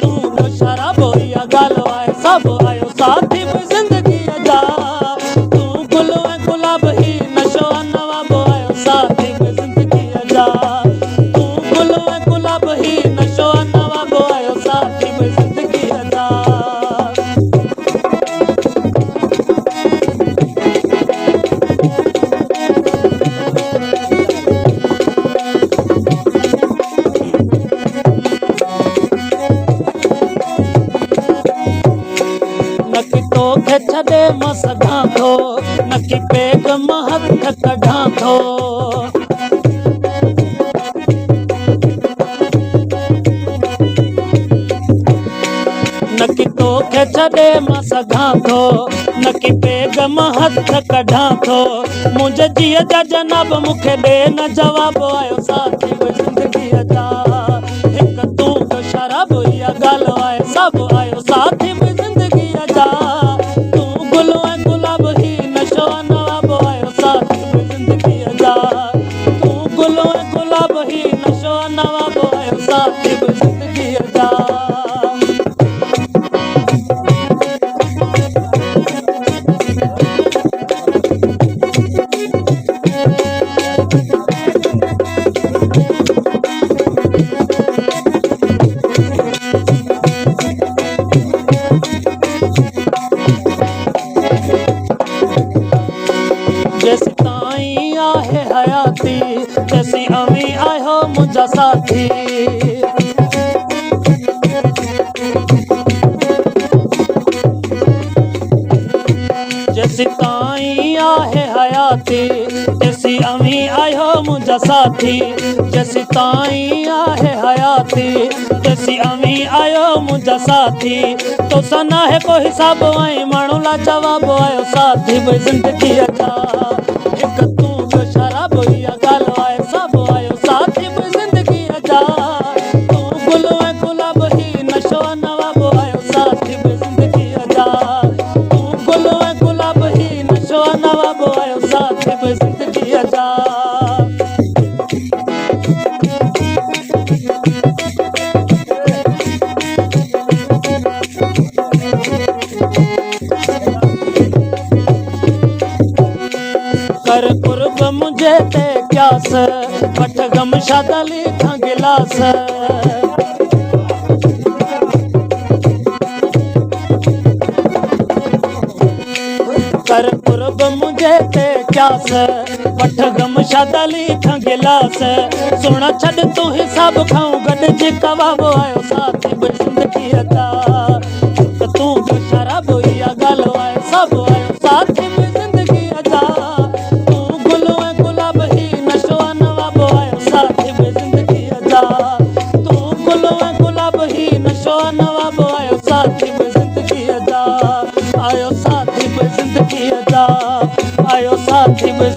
तू जो शराब या गालो आए सब आयो साथी में जिंदगी अजा तू गुल गुलाब ही नशो नवाब आयो साथी में जिंदगी अजा तू गुल गुलाब ही नशो नवाब आयो साथी में जिंदगी अजा नकी तो खे छॾे मां सघां थो नकी पेग मां हथ कढां थो नकी तो खे छॾे मां सघां थो नकी पेग मां हथ कढां थो मुंहिंजे जीअ जा जनाब मूंखे ॾे न जवाब आयो साथी में ज़िंदगीअ जा हिकु तूं जो शराब या ॻाल्हि आहे सभु आयो साथी में ज़िंदगीअ जा तूं गुल गुलाब ही नशो नवाब आयो साथी में ज़िंदगीअ जा तूं गुल गुलाब ही नशो नवाब आयो साथी में ज़िंदगीअ जा जैसी ताई आहे हयाती जैसी अमी आयो मुंहिंजा साथी जैसी ताई आहे हयाती जैसी अमी आयो मुंहिंजा साथी जैसी ताई आहे हयाती जैसी अमी आयो मुंहिंजा साथी तोसां नाहे को हिसाब ऐं माण्हू ला जवाब आयो साथी में ज़िंदगीअ जा हिकु तूं जो शराब या ॻाल्हि आहे सभु आयो साथी में ज़िंदगीअ जा तूं गुल गुलाब ही नशो नवाब आयो साथी में ज़िंदगीअ जा तूं गुल गुलाब ही नशो नवाब आयो साथी में ज़िंदगीअ जा कर कुर्ब मुझे ते प्यास वठ गम शादली खां गिलास कर कुर्ब मुझे ते प्यास वठ गम शादली खां गिलास सुण छॾ तूं हिसाब खाऊं गॾिजी कबाब आयो साथी में ज़िंदगीअ जा हिकु तूं जो शराब या ॻाल्हि आहे सभु आयो साथी में ज़िंदगीअ जा तूं गुल गुलाब ही नशो नवाब आयो साथी में ज़िंदगीअ जा तूं गुल गुलाब ही नशो नवाब आयो साथी में ज़िंदगीअ जा आयो साथी में ज़िंदगीअ जा आयो साथी में